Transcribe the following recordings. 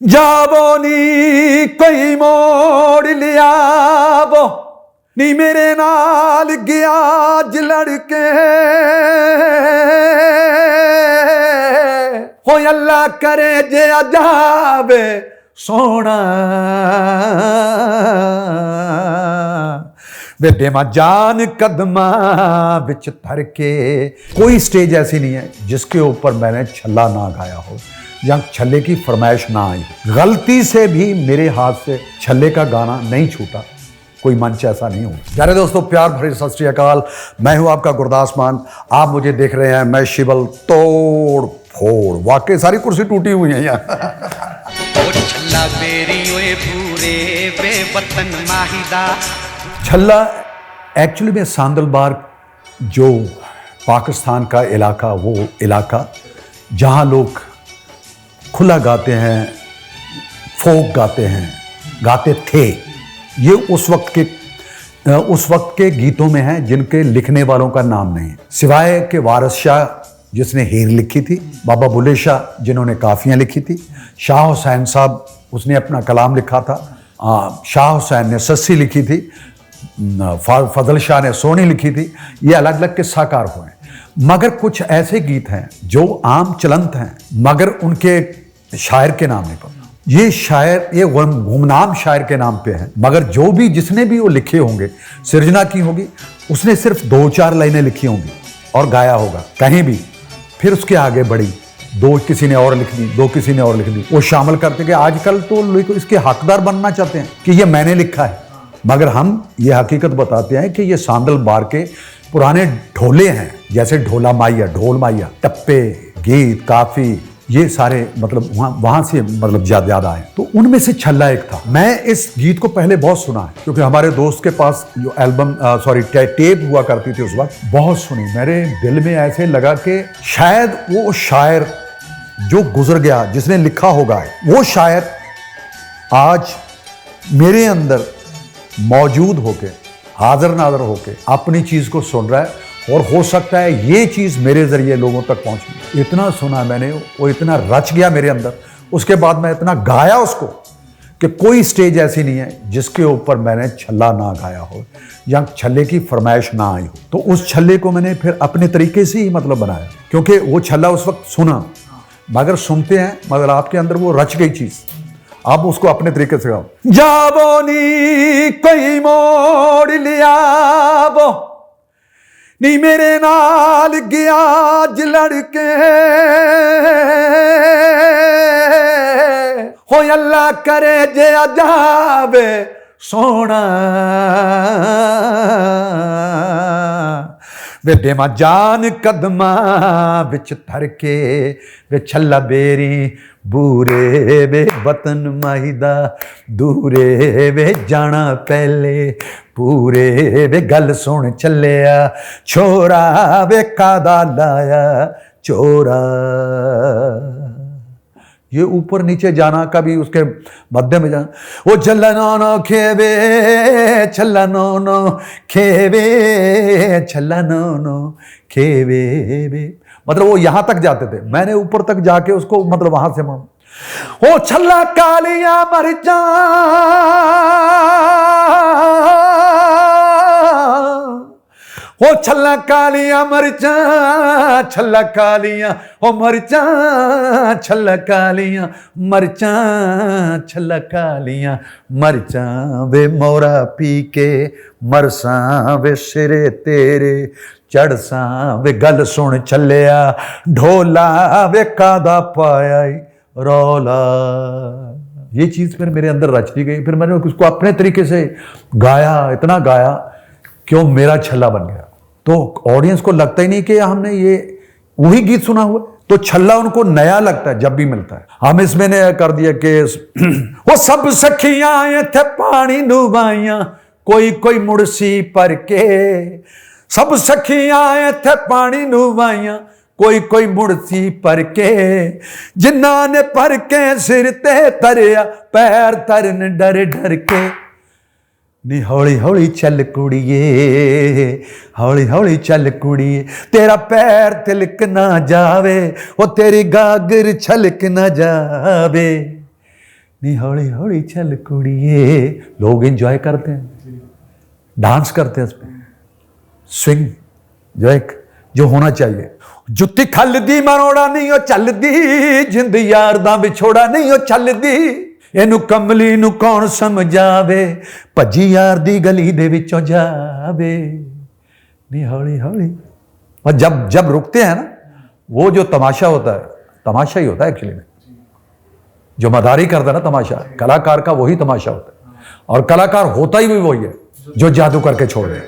जावो नी कोई मोड़ लिया वो नी मेरे नाल गया लड़के हो अल्लाह करे जे जावे सोना वे बेमा जान कदमा बिच धर के। कोई स्टेज ऐसी नहीं है जिसके ऊपर मैंने छल्ला ना गाया हो या छल्ले की फरमाइश ना आई। गलती से भी मेरे हाथ से छल्ले का गाना नहीं छूटा, कोई मंच ऐसा नहीं हुआ। प्यारे दोस्तों, प्यार भरी सत श्री अकाल। मैं हूं आपका गुरदास मान। आप मुझे देख रहे हैं मैं शिवल तोड़ फोड़। वाकई सारी कुर्सी टूटी हुई है यहाँ। छल्ला एक्चुअली में सांदलबार जो पाकिस्तान का इलाका, वो इलाका जहाँ लोग खुला गाते हैं, फोक गाते हैं, गाते थे। ये उस वक्त के गीतों में हैं जिनके लिखने वालों का नाम नहीं है, सिवाय के वारिस शाह जिसने हीर लिखी थी, बाबा बुल्ले शाह जिन्होंने काफियाँ लिखी थी, शाह हुसैन साहब उसने अपना कलाम लिखा था, शाह हुसैन ने सस्सी लिखी थी, फजल शाह ने सोनी लिखी थी। ये अलग अलग किस्साकार हुए। मगर कुछ ऐसे गीत हैं जो आम चलंत हैं मगर उनके शायर के नाम नहीं पता। ये शायर, ये गुमनाम शायर के नाम पे है, मगर जो भी जिसने भी वो लिखे होंगे, सृजना की होगी, उसने सिर्फ 2-4 लाइनें लिखी होंगी और गाया होगा कहीं भी, फिर उसके आगे बढ़ी, 2 किसी ने और लिख दी, 2 किसी ने और लिख दी। वो शामिल करते कि आजकल तो लोग इसके हकदार बनना चाहते हैं कि ये मैंने लिखा है, मगर हम ये हकीकत बताते हैं कि ये सांदलबार के पुराने ढोले हैं, जैसे ढोला माइया, ढोल माइया, टप्पे, गीत, काफी, ये सारे मतलब वहां से मतलब ज्यादा आए। तो उनमें से छल्ला एक था। मैं इस गीत को पहले बहुत सुना है क्योंकि हमारे दोस्त के पास जो टेप हुआ करती थी उस वक्त, बहुत सुनी। मेरे दिल में ऐसे लगा कि शायद वो शायर जो गुजर गया, जिसने लिखा होगा, वो शायर आज मेरे अंदर मौजूद होके, हाजिर नाजर होके अपनी चीज को सुन रहा है और हो सकता है ये चीज मेरे जरिए लोगों तक पहुंची। इतना सुना मैंने, वो इतना रच गया मेरे अंदर। उसके बाद मैं इतना गाया उसको कि कोई स्टेज ऐसी नहीं है जिसके ऊपर मैंने छल्ला ना गाया हो या छल्ले की फरमाइश ना आई हो। तो उस छल्ले को मैंने फिर अपने तरीके से ही मतलब बनाया, क्योंकि वो छल्ला उस वक्त सुना, मगर सुनते हैं मगर आपके अंदर वो रच गई चीज, आप उसको अपने तरीके से गाओ। जावो नी कोई मोड़ लिया वो नी मेरे नाल गया लड़के हो अल्लाह करे जे जावे सोना वे बेमा जान कदमा बिच धर के। वे छल्ला बेरी बूरे वे वतन माहिदा दूरे वे जाना पहले पूरे वे गल सुन चलिया छोरा वे कादा लाया चोरा। ये ऊपर नीचे जाना, कभी उसके मध्य में जाना। वो छल्ला नो खेवे छल्ला नो खेवे छल्ला नो खेवे वे, मतलब वो यहां तक जाते थे, मैंने ऊपर तक जाके उसको मतलब वहां से ओ छल्ला कालिया मरचा ओ छल्ला कालिया मरचा छल्ला कालिया ओ मरचा छल्ला कालिया मरचा छल्ला कालिया मरचा वे मोरा पी के मरसा वे सिरे तेरे चढ़सा वे गल सुन चलिया ढोला वे कादा पाया रौला। ये चीज फिर मेरे अंदर रचती गई। फिर मैंने उसको अपने तरीके से गाया, इतना गाया क्यों मेरा छल्ला बन गया। तो ऑडियंस को लगता ही नहीं कि हमने ये वही गीत सुना हुआ, तो छल्ला उनको नया लगता है जब भी मिलता है। हम इसमें ने कर दिया कि वो सब सखियां थे पानी डुबाइया कोई कोई मुड़सी पर के, सब सखियां थे पानी डुबाइया कोई कोई मुड़सी पर के, जिन्ना ने पर के सिर ते तरया पैर तरन डर डर के। नी हौली हौली चल कुड़िए हौली हौली चल कुड़िए तेरा पैर तिलक ना जावे ओ तेरी गागर छलक ना जावे। नी हौली हौली चल कुड़िए, लोग एंजॉय करते हैं, डांस करते हैं इस पर, स्विंग जो होना चाहिए। जुत्ती खलदी मरोड़ा नहीं हो चलदी, जिंद यार दा विछोड़ा नहीं हो चलदी, इनू कमली नू कौन समझावे, भजी यार दी गली दे विचों जावे, नी हौली हौली। और जब रुकते हैं ना, वो जो तमाशा होता है, तमाशा ही होता है एक्चुअली में, जो मदारी करता है ना तमाशा, कलाकार का वही तमाशा होता है। और कलाकार होता ही भी वही है जो जादू करके छोड़ दे।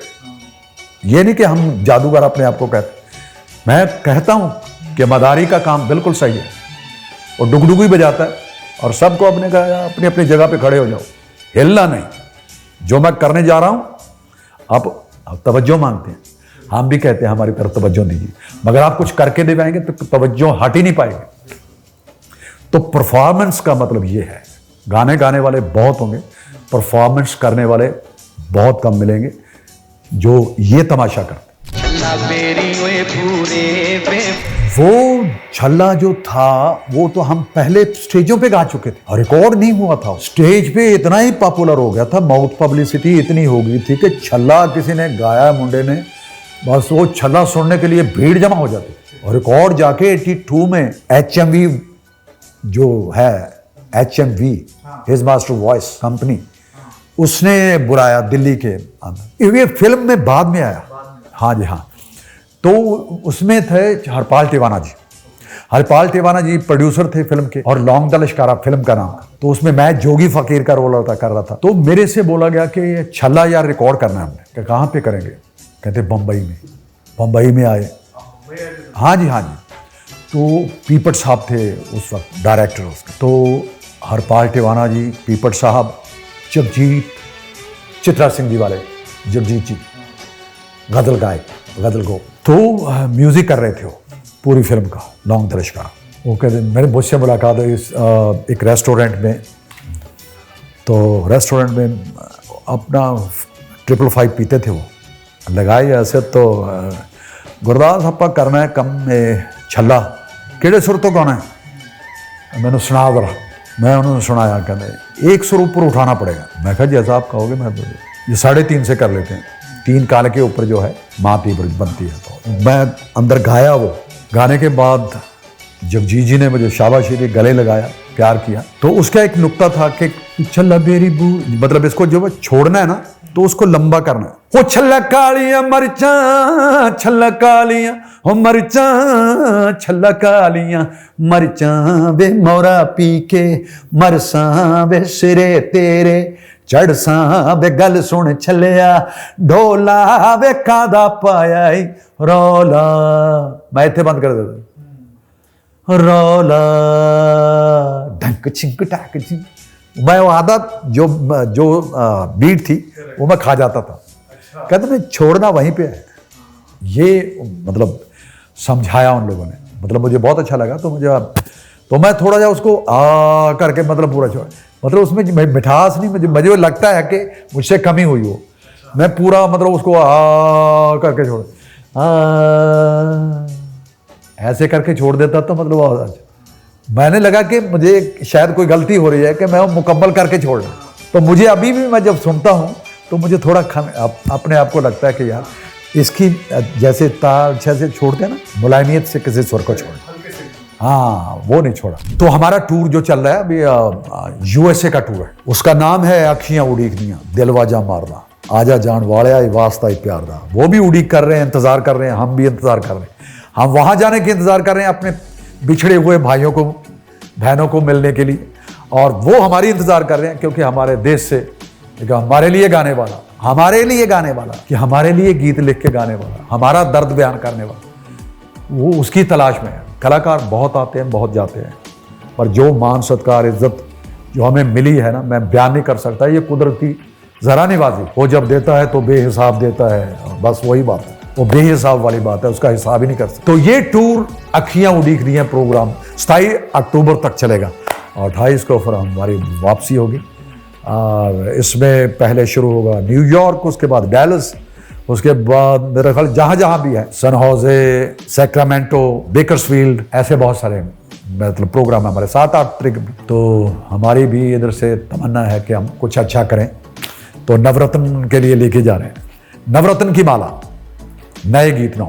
ये नहीं कि हम जादूगर अपने आप को कहते, मैं कहता हूं कि मदारी का काम बिल्कुल सही है, और डुगडुगू ही बजाता है, और सबको अपनी अपनी जगह पे खड़े हो जाओ, हिलना नहीं। जो मैं करने जा रहा हूं आप तवज्जो मांगते हैं, हम भी कहते हैं हमारी तरफ तवज्जो दीजिए, मगर आप कुछ करके दे पाएंगे तो तवज्जो हट ही नहीं पाएगी। तो परफॉर्मेंस का मतलब ये है, गाने वाले बहुत होंगे, परफॉर्मेंस करने वाले बहुत कम मिलेंगे जो ये तमाशा करते। वो छल्ला जो था वो तो हम पहले स्टेजों पे गा चुके थे, और रिकॉर्ड नहीं हुआ था। स्टेज पे इतना ही पॉपुलर हो गया था, माउथ पब्लिसिटी इतनी हो गई थी कि छल्ला किसी ने गाया, मुंडे ने, बस वो छल्ला सुनने के लिए भीड़ जमा हो जाती। और रिकॉर्ड जाके 82 में HMV जो है, HMV his master voice company, उसने बुलाया दिल्ली के अंदर। ये फिल्म में बाद में आया, हाँ जी हाँ। तो उसमें थे हरपाल टिवाना जी। हरपाल टिवाना जी प्रोड्यूसर थे फिल्म के, और लौंग द लश्कारा फिल्म का नाम। तो उसमें मैं जोगी फकीर का रोल अदा कर रहा था। तो मेरे से बोला गया कि छल्ला यार रिकॉर्ड करना है हमने। कि कहाँ पे करेंगे? कहते बम्बई में। बम्बई में आए, हाँ जी हाँ जी। तो पीपट साहब थे उस वक्त डायरेक्टर उसके। तो हरपाल टिवाना जी, पीपट साहब, जगजीत, चित्रा सिंह जी वाले, जगजीत जी गजल गायक, गजल गो। तो म्यूजिक कर रहे थे वो पूरी फिल्म का, लौंग द लश्कारा। वो कहते मेरे मुझसे मुलाकात हुई एक रेस्टोरेंट में। तो रेस्टोरेंट में अपना 555 पीते थे, वो लगाई ऐसे। तो गुरदास हप्पा करना है कम छल्ला केड़े सुर तो गाना है, मैंने सुना जरा। मैं उन्होंने सुनाया, कहते एक सुर ऊपर उठाना पड़ेगा। मैं कहा जैसा आप कहोगे। मैं ये 3.5 से कर लेते हैं, 3 काल के ऊपर जो है माती बनती है। तो मैं अंदर गाया, वो गाने के बाद जगजीत जी ने मुझे शाबाशी दी, गले लगाया, प्यार किया। तो उसका एक नुक्ता था कि छल्ला बेरी बू, मतलब इसको जो छोड़ना है ना तो उसको लंबा करना है। वो छल्ला कालियां मरचां, छल्ला कालियां हो मरचां, छल्ला कालियां मरचां वे मोरा पी के मरसां वे सिरे तेरे चढ़सां वे गल सुन छलिया ढोला वे कादा पाया रौला। मैं इत्थे बंद कर देता, रौला ढंक छिंक टाक छिंक। मैं वो आदत जो बीट थी वो मैं खा जाता था। कहते नहीं छोड़ना वहीं पे है। ये मतलब समझाया उन लोगों ने, मतलब मुझे बहुत अच्छा लगा। तो मैं थोड़ा जा उसको करके मतलब पूरा छोड़, मतलब उसमें मिठास नहीं, मुझे लगता है कि मुझसे कमी हुई हो। मैं पूरा मतलब उसको करके छोड़, ऐसे करके छोड़ देता तो मतलब मैंने लगा कि मुझे शायद कोई गलती हो रही है कि मैं वो मुकम्मल करके छोड़ रहा। तो मुझे अभी भी मैं जब सुनता हूँ तो मुझे थोड़ा अपने आप को लगता है कि यार इसकी जैसे ताल जैसे छोड़ते हैं ना, मुलायमियत से किसी स्वर को छोड़, हाँ वो नहीं छोड़ा। तो हमारा टूर जो चल रहा है अभी USA का टूर है, उसका नाम है अखियां उड़ीकनियां दिलवाजा मारना, आजा जान वाले आई वास्ता ही प्यार दा। वो भी उड़ीक कर रहे हैं, इंतजार कर रहे हैं, हम भी इंतजार कर रहे हैं। हम वहां जाने के इंतजार कर रहे हैं अपने बिछड़े हुए भाइयों को, बहनों को मिलने के लिए, और वो हमारी इंतजार कर रहे हैं क्योंकि हमारे देश से हमारे लिए गाने वाला, कि हमारे लिए गीत लिख के गाने वाला, हमारा दर्द बयान करने वाला, वो उसकी तलाश में है। कलाकार बहुत आते हैं, बहुत जाते हैं, पर जो मान सत्कार इज्जत जो हमें मिली है ना, मैं बयान नहीं कर सकता। ये कुदरती जरा निवाजी, वो जब देता है तो बेहिसाब देता है, बस वही बात है, वो बेहिसाब वाली बात है, उसका हिसाब ही नहीं कर सकते। तो ये टूर अखियां उड़ीक रही हैं प्रोग्राम 27 अक्टूबर तक चलेगा, और 28 को फिर हमारी वापसी होगी। और इसमें पहले शुरू होगा न्यूयॉर्क, उसके बाद डैलस, उसके बाद मेरे ख्याल जहाँ भी है, सन होजे, सैक्रामेंटो, बेकर्सफील्ड, ऐसे बहुत सारे मतलब प्रोग्राम है हमारे 7-8 तारीख, तो हमारी भी इधर से तमन्ना है कि हम कुछ अच्छा करें, तो नवरत्न के लिए लेके जा रहे हैं नवरत्न की माला, नए गीत ना